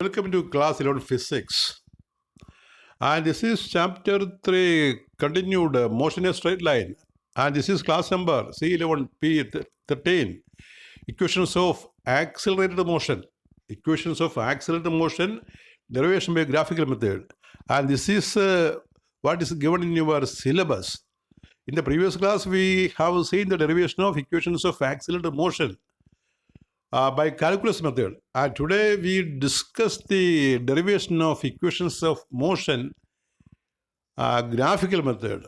Welcome to class 11 physics, and this is chapter 3 continued motion in a straight line, and this is class number C11 P13 equations of accelerated motion derivation by graphical method, and this is what is given in your syllabus. In the previous class we have seen the derivation of equations of accelerated motion by calculus method, and today we discuss the derivation of equations of motion graphical method.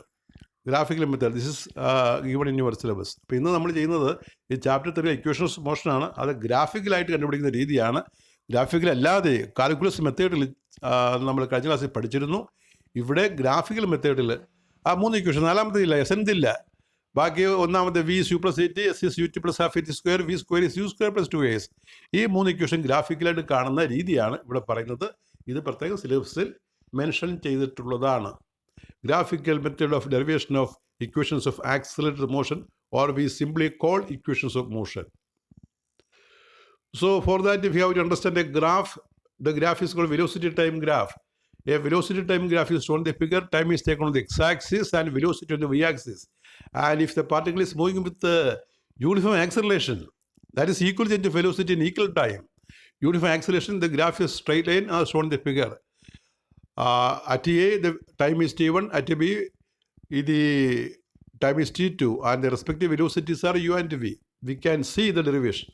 This is given in your syllabus. അപ്പോൾ ഇന്ന് നമ്മൾ ചെയ്യുന്നത് ഈ chapter 3 equations of മോഷനാണ്. അത് ഗ്രാഫിക്കലായിട്ട് കണ്ടുപിടിക്കുന്ന രീതിയാണ്. Graphical അല്ലാതെ calculus മെത്തേഡിൽ നമ്മൾ കഴിഞ്ഞ ക്ലാസ്സിൽ പഠിച്ചിരുന്നു. ഇവിടെ ഗ്രാഫിക്കൽ മെത്തേഡിൽ ആ 3 ഇക്വേഷൻ, നാലാമത്തെ ഇല്ല, എസെൻസ് ഇല്ല. ബാക്കി ഒന്നാമത്തെ V U plus A T S is U T plus half A T square V square is U square plus 2as. ഈ 3 ഇക്വേഷൻ ഗ്രാഫിക്കലായിട്ട് കാണുന്ന രീതിയാണ് ഇവിടെ പറയുന്നത്. ഇത് പ്രത്യേകം സിലബസിൽ മെൻഷൻ ചെയ്തിട്ടുള്ളതാണ്. Graphical method of derivation of equations of accelerated motion, or we simply call equations of motion. So for that, if you have to understand a graph, the graph is called velocity time graph. A velocity time graph is shown the figure. Time is taken on the x-axis and velocity on the y-axis. And if the particle is moving with the uniform acceleration, that is equal change of velocity in equal time. Uniform acceleration, the graph is straight line as shown in the figure. At A, the time is t1, at B, the time is t2, and the respective velocities are u and v. We can see the derivation.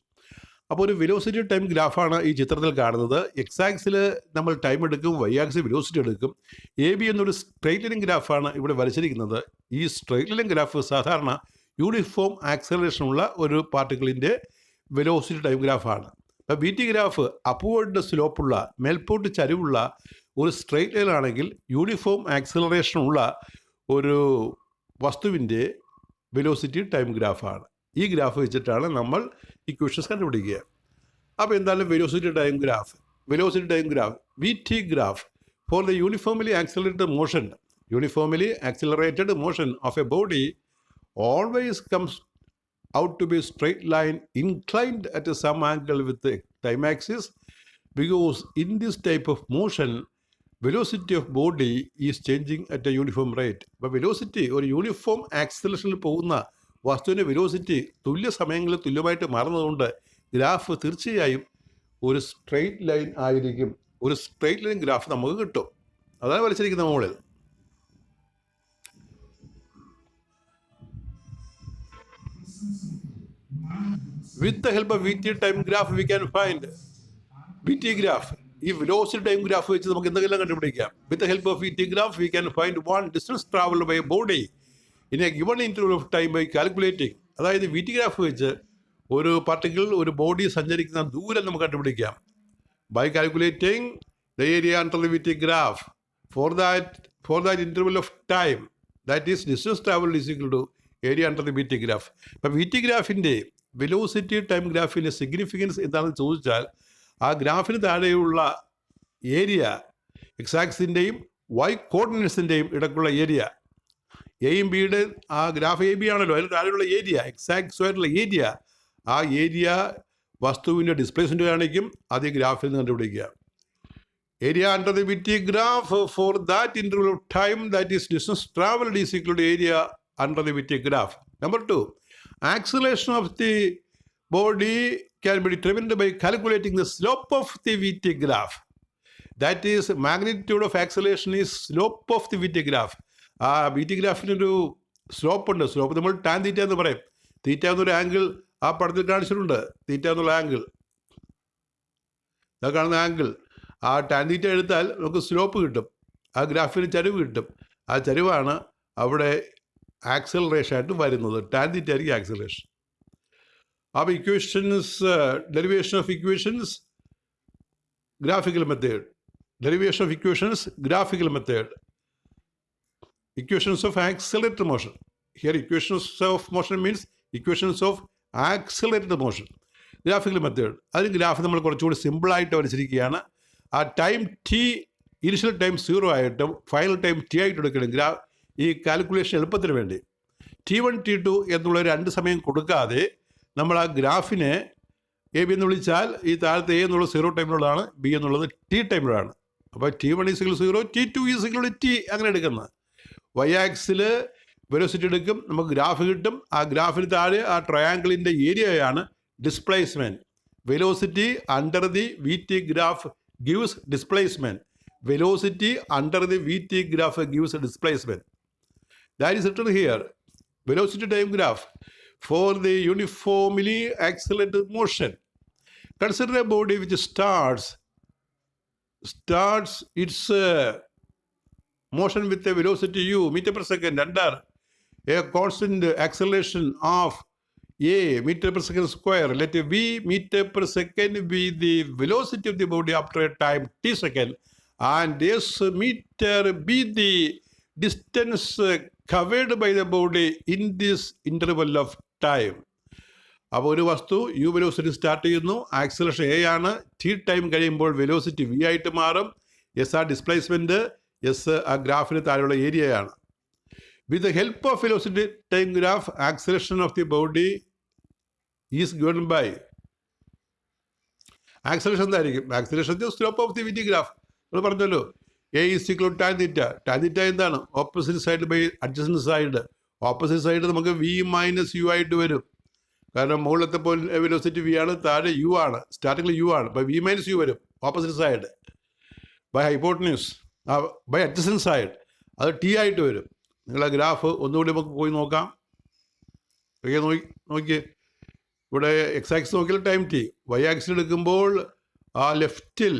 അപ്പോൾ ഒരു velocity time ഗ്രാഫാണ് ഈ ചിത്രത്തിൽ കാണുന്നത്. X axle നമ്മൾ time എടുക്കും, Y axle velocity എടുക്കും. A B എന്നൊരു straight line ഗ്രാഫാണ് ഇവിടെ വരച്ചിരിക്കുന്നത്. ഈ സ്ട്രെയിറ്റ് ലൈൻ ഗ്രാഫ് സാധാരണ യൂണിഫോം ആക്സലറേഷനുള്ള ഒരു പാർട്ടിക്കിളിൻ്റെ വെലോസിറ്റി ടൈം ഗ്രാഫാണ്. അപ്പോൾ ബി ടി ഗ്രാഫ് അപ്വേർഡ് സ്ലോപ്പുള്ള, മേൽപോട്ട് ചരിവുള്ള ഒരു സ്ട്രെയിറ്റ് ലൈൻ ആണെങ്കിൽ യൂണിഫോം ആക്സലറേഷനുള്ള ഒരു വസ്തുവിൻ്റെ വെലോസിറ്റി ടൈം ഗ്രാഫാണ്. ഈ ഗ്രാഫ് വെച്ചിട്ടാണ് നമ്മൾ ഇക്വേഷൻസ് കണ്ടുപിടിക്കുക. അപ്പോൾ എന്താണ് velocity time graph? V T graph for the uniformly accelerated motion of a body always comes out to be straight line inclined at some angle with the time axis, because in this type of motion velocity of body is changing at a uniform rate. അപ്പോൾ velocity ഒരു uniform ആക്സിലറേഷനിൽ പോകുന്ന വസ്തുവിൻ്റെ velocity തുല്യ സമയങ്ങളിൽ തുല്യമായിട്ട് മാറുന്നതുകൊണ്ട് graph തീർച്ചയായും ഒരു straight line ആയിരിക്കും. ഒരു സ്ട്രെയിറ്റ് ലൈൻ ഗ്രാഫ് നമുക്ക് കിട്ടും. അതാണ് വരച്ചിരിക്കുന്ന മുകളിൽ. With the help of VT time graph we can find VT graph. ഈ വെലോസിറ്റി ടൈം ഗ്രാഫ് വെച്ച് നമുക്ക് എന്തെങ്കിലും കണ്ടുപിടിക്കാം. With the help of VT graph we can find one distance traveled by a body in a given interval of time by calculating. അതായത് VT graph വെച്ച് ഒരു particle, ഒരു body സഞ്ചരിക്കുന്ന ദൂരം നമുക്ക് കണ്ടുപിടിക്കാം. By calculating the area under the VT graph for that interval of time, that is distance traveled is equal to area under the VT graph. അപ്പോൾ VT ഗ്രാഫിൻ്റെ velocity time ഗ്രാഫിൻ്റെ significance എന്താണെന്ന് ചോദിച്ചാൽ, ആ ഗ്രാഫിന് താഴെയുള്ള ഏരിയ, എക്സ് ആക്സിൻ്റെയും വൈ കോർഡിനേറ്റ്സിൻ്റെയും ഇടയ്ക്കുള്ള area, എയും ബിയുടെ ആ graph A B ആണല്ലോ, അതിന് താഴെയുള്ള ഏരിയ, എക്സ് ആക്സുമായിട്ടുള്ള ഏരിയ, ആ ഏരിയ വസ്തുവിൻ്റെ ഡിസ്പ്ലേസ്മെൻറ്റ് കാണിക്കും. അത് ഈ ഗ്രാഫിൽ നിന്ന് കണ്ടുപിടിക്കുക. Area under the VT graph for that interval of time, that is distance travelled is equal to area under the VT graph. Number 2, acceleration of the body can be determined by calculating the slope of the VT graph. That is, magnitude of acceleration is slope of the VT graph. ആ VT ഗ്രാഫിനൊരു slope ഉണ്ട്. Slope നമ്മൾ tan theta എന്ന് പറയും. തീറ്റ എന്നൊരു angle ആ പടത്തിൽ കാണിച്ചിട്ടുണ്ട്. തീറ്റ എന്നുള്ള ആംഗിൾ, ഇതാ കാണുന്ന ആംഗിൾ, ആ ടാൻ തീറ്റ എടുത്താൽ നമുക്ക് സ്ലോപ്പ് കിട്ടും. ആ ഗ്രാഫിന് ചരിവ് കിട്ടും. ആ ചരിവാണ് അവിടെ ആക്സലറേഷൻ ആയിട്ട് വരുന്നത്. ടാൻ തീറ്റ ആയിരിക്കും ആക്സലറേഷൻ. അപ്പോൾ equations, derivation of equations graphical method. Equations of accelerated motion. Here equations of motion means equations of accelerated motion. Graphical method. അതിന് ഗ്രാഫ് നമ്മൾ കുറച്ചുകൂടി സിമ്പിളായിട്ട് വരച്ചിരിക്കുകയാണ്. ആ ടൈം ടി, ഇനിഷ്യൽ ടൈം 0 ആയിട്ടും ഫൈനൽ ടൈം ടി ആയിട്ട് എടുക്കണം. ഈ കാൽക്കുലേഷൻ എളുപ്പത്തിന് വേണ്ടി T1 T2 എന്നുള്ള 2 സമയം കൊടുക്കാതെ നമ്മൾ ആ ഗ്രാഫിനെ എ ബി എന്ന് വിളിച്ചാൽ ഈ താഴത്തെ എ എന്നുള്ളത് 0 ടൈമിലുള്ളതാണ്, ബി എന്നുള്ളത് ടി ടൈമിലാണ്. അപ്പോൾ T1 is equal 0, T2 is equal T അങ്ങനെ എടുക്കുന്നത്. വൈ ആക്സിൽ വെലോസിറ്റി എടുക്കും, നമുക്ക് ഗ്രാഫ് കിട്ടും. ആ ഗ്രാഫിന് താഴെ ആ ട്രയാങ്കിളിൻ്റെ ഏരിയയാണ് displacement. Velocity under the V T graph gives displacement. Velocity under the VT graph gives displacement. That is written here. Velocity time graph for the uniformly accelerated motion. Consider a body which starts its motion with a velocity u meter per second under a constant acceleration of a meter per second square. Let v meter per second be the velocity of the body after a time t second, and s meter be the distance covered by the body in this interval of time. അപ്പോൾ ഒരു വസ്തു U velocity start ചെയ്യുന്നു, acceleration A ആണ്, T time കഴിയുമ്പോൾ velocity V ആയിട്ട് മാറും. S ആ displacement, S ആ ഗ്രാഫിന് താഴെയുള്ള ഏരിയയാണ്. With the help of velocity time graph, acceleration of the body is given by acceleration എന്തായിരിക്കും? Acceleration is the slope of the VT graph. നമ്മൾ പറഞ്ഞല്ലോ A is equal to tan theta. Tan theta എന്താണ്? Opposite side by adjacent side. Opposite side നമുക്ക് V minus U ആയിട്ട് വരും. കാരണം മുകളിലത്തെ velocity V ആണ്, താഴെ യു ആണ്, സ്റ്റാർട്ടിങ്ങിൽ യു ആണ്. അപ്പോൾ വി മൈനസ് യു വരും opposite side by hypotenuse, by adjacent side അത് ടി ആയിട്ട് വരും. നിങ്ങളെ ഗ്രാഫ് ഒന്നുകൂടി നമുക്ക് പോയി നോക്കാം. നോക്കിയേ, ഇവിടെ എക്സ് ആക്സിസ് നോക്കിയാൽ ടൈം ടി, വൈ ആക്സിൽ എടുക്കുമ്പോൾ ആ ലെഫ്റ്റിൽ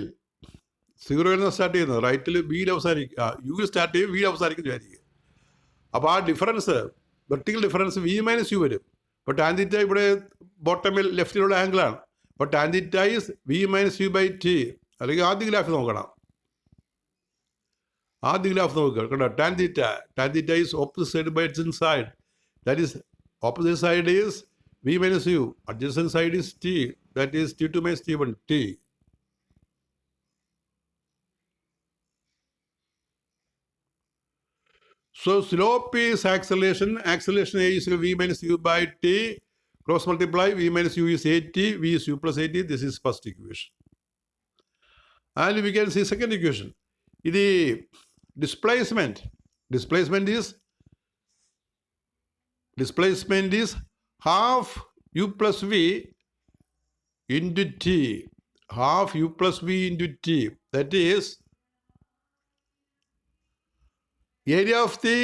0 സ്റ്റാർട്ട് ചെയ്യുന്നത്, റൈറ്റിൽ ബിയിൽ അവസാനിക്കും, യുവിൽ സ്റ്റാർട്ട് ചെയ്യും, വിയിൽ അവസാനിക്കും വിചാരിക്കുക. അപ്പോൾ ആ difference, vertical difference V minus U വരും. അപ്പോൾ ടാൻ തീറ്റ ഇവിടെ ബോട്ടമിൽ ലെഫ്റ്റിലുള്ള ആംഗിളാണ്. അപ്പോൾ tan theta is V minus U by T. അല്ലെങ്കിൽ ആദ്യ ഗ്രാഫ് നോക്കണം, ആദ്യ ഗ്രാഫ് നോക്കുക കേട്ടോ. Tan theta is opposite side by adjacent side. That is opposite side is V minus U, adjacent side is T, that is T2 minus T1 T. So slope is acceleration. Acceleration A is V minus U by T. Cross multiply, V minus U is 80, V is U plus 80. This is first equation. And we can see second equation. The displacement is half U plus V into T. Half U plus V into T. That is area of the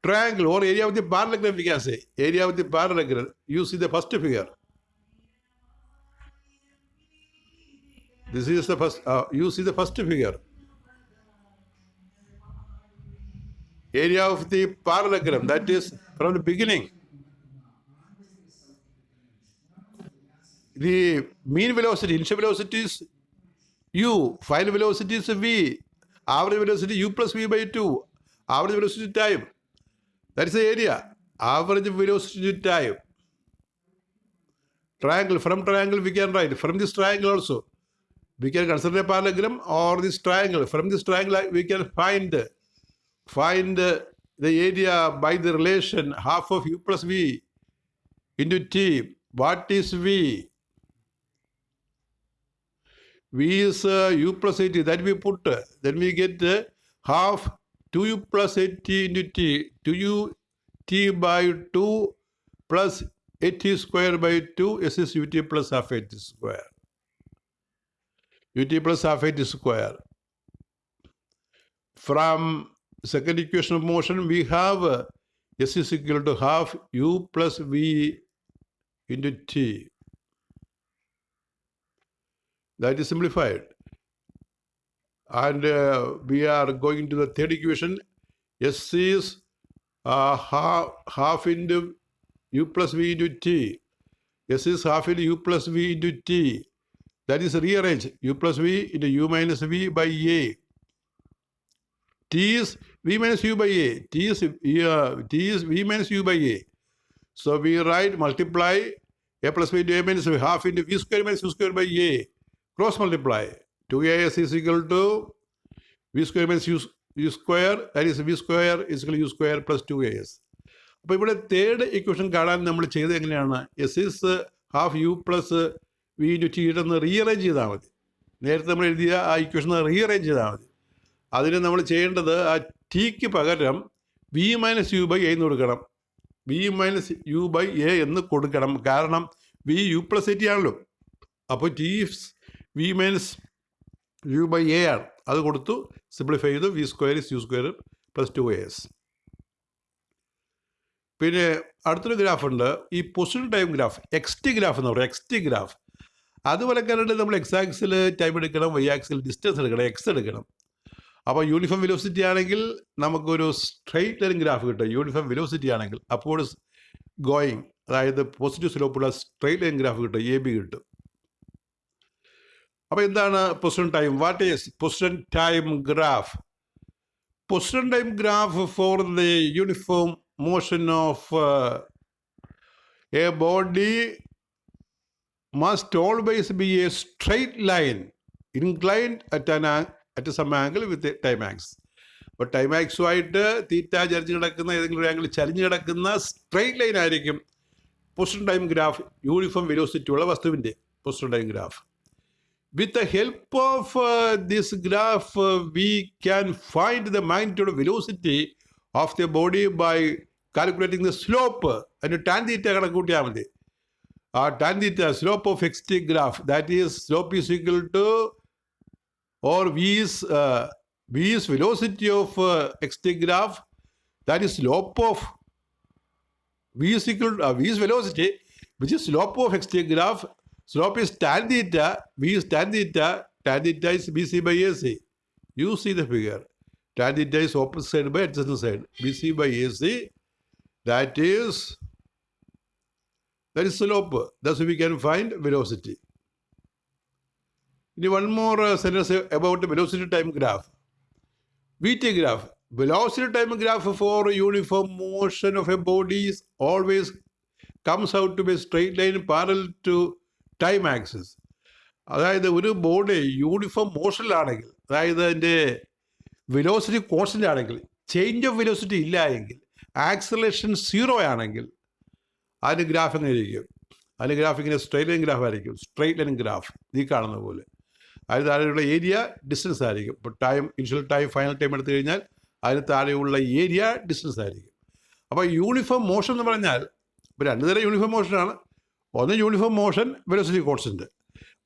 triangle or area of the parallelogram, we can say. Area of the parallelogram. You see the first figure. This is the first, you see the first figure. Area of the parallelogram, that is from the beginning. The mean velocity, initial velocity is U, final velocity is V. Average velocity U plus V by 2. Average velocity time. That is the area. Average velocity time. Triangle. From triangle we can write. From this triangle also. We can consider a parallelogram or this triangle. From this triangle we can find the area by the relation half of U plus V into T. What is V? V is U plus 80, that we put, then we get half 2U plus 80 into T, 2U T by 2 plus 80 square by 2, S is UT plus half 80 square. UT plus half 80 square. From second equation of motion, we have S is equal to half U plus V into T. That is simplified. And we are going to the third equation. S is half into U plus V into T. S is half into U plus V into T. That is rearrange. U plus V into U minus V by A. T is V minus U by A. T is V minus U by A. So we write multiply A plus V into A minus V, half into V square minus U square by A. Cross multiply. 2as is equal to V square minus U square. That is V square is equal to U square plus 2as. അപ്പോൾ ഇവിടെ third equation കാണാൻ നമ്മൾ ചെയ്തത് എങ്ങനെയാണ്? S is half U plus V into T ഇട്ടൊന്ന് rearrange ചെയ്താൽ മതി. നേരത്തെ നമ്മൾ എഴുതിയ ആ ഇക്വേഷൻ റീഅറേഞ്ച് ചെയ്താൽ മതി. അതിന് നമ്മൾ ചെയ്യേണ്ടത് ആ ടിക്ക് പകരം V minus U by A എന്ന് കൊടുക്കണം. V minus U by A എന്ന് കൊടുക്കണം. കാരണം V U plus A T ആണല്ലോ. അപ്പോൾ T V minus U by A ആണ്. അത് കൊടുത്തു സിംപ്ലിഫൈ ചെയ്തു. V square is U square plus 2as. പിന്നെ അടുത്തൊരു ഗ്രാഫ് ഉണ്ട്, ഈ position time graph, X T graph എന്ന് പറയും. എക്സ്റ്റി ഗ്രാഫ് അത് വരയ്ക്കാനായിട്ട് നമ്മൾ എക്സ് ആക്സിൽ ടൈം എടുക്കണം, വൈ ആക്സിൽ ഡിസ്റ്റൻസ് എടുക്കണം, എക്സ് എടുക്കണം. അപ്പോൾ യൂണിഫോം വെലോസിറ്റി ആണെങ്കിൽ നമുക്കൊരു സ്ട്രെയിറ്റ് ലൈൻ ഗ്രാഫ് കിട്ടും. യൂണിഫോം വെലോസിറ്റി ആണെങ്കിൽ അപ്പോൾ ഗോയിങ്, അതായത് പോസിറ്റീവ് സ്ലോപ്പുള്ള സ്ട്രെയിറ്റ് ലൈൻ ഗ്രാഫ് കിട്ടും, എ ബി കിട്ടും. അപ്പോൾ എന്താണ് position time? What is position time graph? Position time graph for the uniform motion of a body must always be a straight line inclined at some angle with a time axis. അപ്പോൾ time ആക്സുമായിട്ട് തീറ്റ ചരിഞ്ഞ് കിടക്കുന്ന ഏതെങ്കിലും ഒരു angle ചരിഞ്ഞ് കിടക്കുന്ന straight line ആയിരിക്കും position time graph, uniform velocity ഉള്ള വസ്തുവിൻ്റെ position time graph. With the help of this graph, we can find the magnitude of velocity of the body by calculating the slope. അതിന് tan theta കണക്ക് കൂട്ടിയാൽ മതി. ആ tan theta slope of എക്സ്റ്റി graph, that is slope is equal two or v is velocity of എക്സ്റ്റി graph, that is slope of v is equal to v is velocity which is slope of എക്സ്റ്റി graph. Slope is tan theta, v is tan theta is bc by ac. You see the figure. Tan theta is opposite side by adjacent side. bc by ac, that is slope. Thus we can find velocity. Now one more sentence about the velocity time graph. VT graph. Velocity time graph for uniform motion of a body is always comes out to be a straight line parallel to time axis. അതായത് ഒരു body uniform മോഷനിലാണെങ്കിൽ, അതായത് അതിൻ്റെ velocity constant ആണെങ്കിൽ, change of velocity ഇല്ല എങ്കിൽ, acceleration 0 ആണെങ്കിൽ അതിന് graph എങ്ങനെ ഇരിക്കും? അതിന് ഗ്രാഫ് ഇങ്ങനെ സ്ട്രെയിറ്റ് ലൈൻ ഗ്രാഫ് ആയിരിക്കും. സ്ട്രെയിറ്റ് ലൈൻ ഗ്രാഫ് ഈ കാണുന്ന പോലെ. അതിന് താഴെയുള്ള ഏരിയ ഡിസ്റ്റൻസ് ആയിരിക്കും. ഇപ്പോൾ time, initial time, final time എടുത്തു കഴിഞ്ഞാൽ അതിന് താഴെയുള്ള ഏരിയ ഡിസ്റ്റൻസ് ആയിരിക്കും. അപ്പോൾ യൂണിഫോം മോഷൻ എന്ന് പറഞ്ഞാൽ ഇപ്പോൾ രണ്ട് തരം യൂണിഫോം മോഷനാണ്. ഒന്ന് യൂണിഫോം മോഷൻ വെലോസിറ്റി കോൺസ്റ്റൻറ്റ്,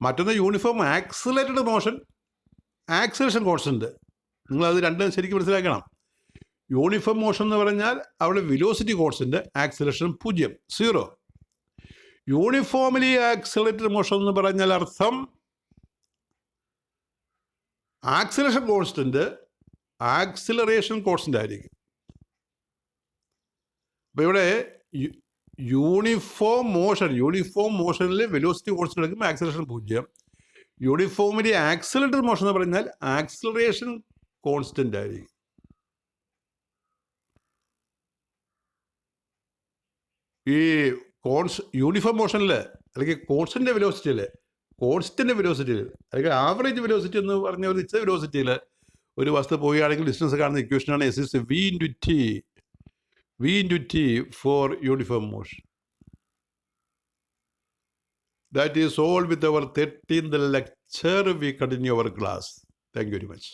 മറ്റൊന്ന് uniform accelerated motion acceleration constant. നിങ്ങളത് രണ്ടും ശരിക്കും മനസ്സിലാക്കണം. യൂണിഫോം മോഷൻ എന്ന് പറഞ്ഞാൽ അവിടെ velocity constant, acceleration 0. Uniformly accelerated motion എന്ന് പറഞ്ഞാൽ അർത്ഥം ആക്സിലറേഷൻ കോൺസ്റ്റൻറ്റ് ആക്സിലറേഷൻ കോൺസ്റ്റൻ്റ് ആയിരിക്കും. അപ്പോൾ ഇവിടെ യൂണിഫോം മോഷനിൽ വെലോസിറ്റി കോൺസ്റ്റന്റ് എടുക്കുമ്പോൾ ആക്സിലറേഷൻ 0. യൂണിഫോമിലി ആക്സിലറേറ്റഡ് മോഷൻ എന്ന് പറഞ്ഞാൽ ആക്സിലറേഷൻ കോൺസ്റ്റന്റ് ആയിരിക്കും. ഈ യൂണിഫോം മോഷനിൽ അല്ലെങ്കിൽ കോൺസ്റ്റന്റ് വെലോസിറ്റിയിൽ അല്ലെങ്കിൽ ആവറേജ് വെലോസിറ്റി എന്ന് പറഞ്ഞ ഒരു നിശ്ചിത വെലോസിറ്റിയിൽ ഒരു വസ്തു പോവുകയാണെങ്കിൽ ഡിസ്റ്റൻസ് കാണുന്ന ഇക്വേഷനാണ് S is v into t for uniform motion. That is all with our 13th lecture. We continue our class. Thank you very much.